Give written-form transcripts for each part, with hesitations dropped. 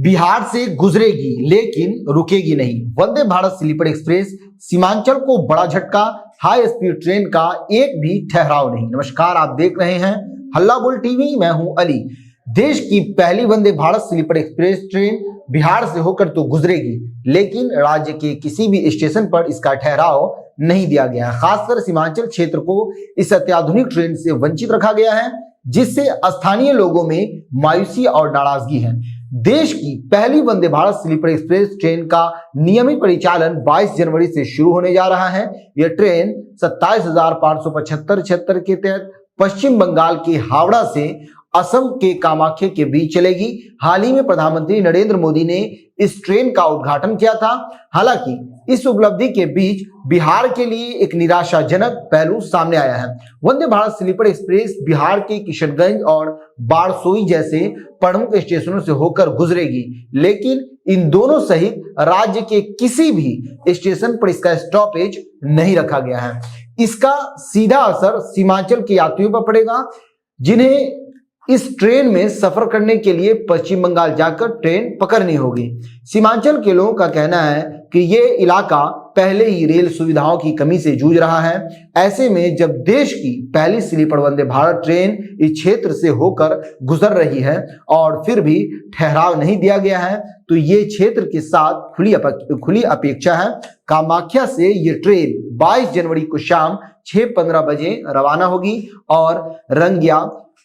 बिहार से गुजरेगी लेकिन रुकेगी नहीं। वंदे भारत स्लीपर एक्सप्रेस सीमांचल को बड़ा झटका, हाई स्पीड ट्रेन का एक भी ठहराव नहीं। नमस्कार, आप देख रहे हैं हल्ला बोल टीवी, मैं हूं अली। देश की पहली Vande Bharat sleeper express train Bihar से होकर तो गुजरेगी, लेकिन राज्य के किसी भी स्टेशन पर इसका ठहराव नहीं दिया गया है। खासकर सीमांचल क्षेत्र को इस अत्याधुनिक ट्रेन से वंचित रखा गया है, जिससे स्थानीय लोगों में मायूसी और नाराजगी है। देश की पहली Vande Bharat sleeper express train का नियमित परिचालन 22 जनवरी से शुरू होने जा रहा है। यह ट्रेन 27,575 के तहत पश्चिम बंगाल के हावड़ा से असम के कामाख्या के बीच चलेगी। हाल ही में प्रधानमंत्री नरेंद्र मोदी ने इस ट्रेन का उद्घाटन किया था। हालांकि इस उपलब्धि के बीच बिहार के लिए एक निराशाजनक पहलू सामने आया है। वंदे भारत स्लीपर एक्सप्रेस बिहार के किशनगंज और बारसोई जैसे प्रमुख स्टेशनों से होकर गुजरेगी, लेकिन इन दोनों सहित राज्य के किसी भी स्टेशन पर इसका स्टॉपेज नहीं रखा गया है। इसका सीधा असर सीमांचल के यात्रियों पर पड़ेगा, जिन्हें इस ट्रेन में सफर करने के लिए पश्चिम बंगाल जाकर ट्रेन पकड़नी होगी। सीमांचल के लोगों का कहना है कि ये इलाका पहले ही रेल सुविधाओं की कमी से जूझ रहा है। ऐसे में जब देश की पहली स्लीपर वंदे भारत ट्रेन इस क्षेत्र से होकर गुजर रही है और फिर भी ठहराव नहीं दिया गया है, तो ये क्षेत्र के साथ खुली अपेक्षा है। कामाख्या से ये ट्रेन 22 जनवरी को शाम 6:15 बजे रवाना होगी और रंगिया,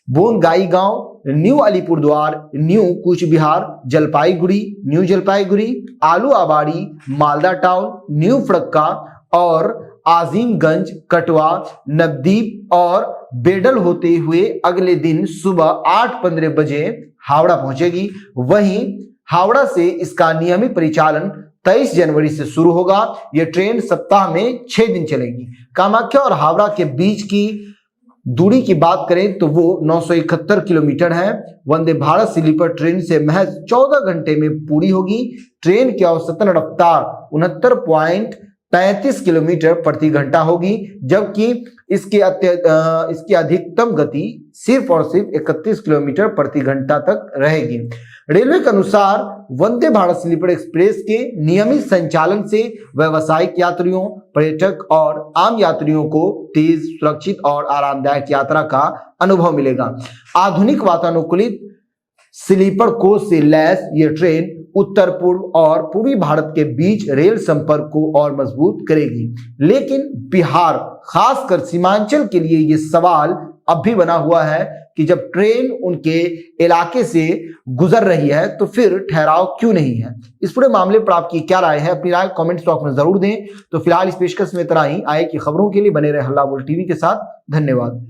बोनगाई गांव, new Alipurduar, new Cooch Behar, Jalpaiguri, new Jalpaiguri, आलू आबाड़ी, मालदा टाउन, न्यू फरक्का और आजिमगंज, कटवा, नवदीप और बेडल होते हुए अगले दिन सुबह 8:15 बजे हावड़ा पहुंचेगी। वहीं हावड़ा से इसका नियमित परिचालन 23 जनवरी से शुरू होगा। यह ट्रेन सप्ताह में 6 दिन चलेगी। कामाख्या और हावड़ा के बीच की दूरी की बात करें तो वो 971 किलोमीटर है। वंदे भारत स्लीपर ट्रेन से महज 14 घंटे में पूरी होगी। ट्रेन की औसतन रफ्तार 69.35 किलोमीटर प्रति घंटा होगी, जबकि इसकी अधिकतम गति सिर्फ और सिर्फ 31 किलोमीटर प्रति घंटा तक रहेगी। रेलवे के अनुसार वंदे भारत स्लीपर एक्सप्रेस के नियमित संचालन से व्यावसायिक यात्रियों, पर्यटक और आम यात्रियों को तेज, सुरक्षित और आरामदायक यात्रा का अनुभव मिलेगा। आधुनिक वातानुकूलित स्लीपर कोच से लैस ये ट्रेन उत्तर पूर्व और पूर्वी भारत के बीच रेल संपर्क को और मजबूत करेगी। लेकिन बिहार, खासकर सीमांचल के लिए ये सवाल अब भी बना हुआ है कि जब ट्रेन उनके इलाके से गुजर रही है तो फिर ठहराव क्यों नहीं है। इस पूरे मामले पर आपकी क्या राय है? अपनी राय कमेंट बॉक्स में जरूर दें। तो फिलहाल इस पेशकश में इतना ही। आए की खबरों के लिए बने रहे हल्ला बोल टीवी के साथ। धन्यवाद।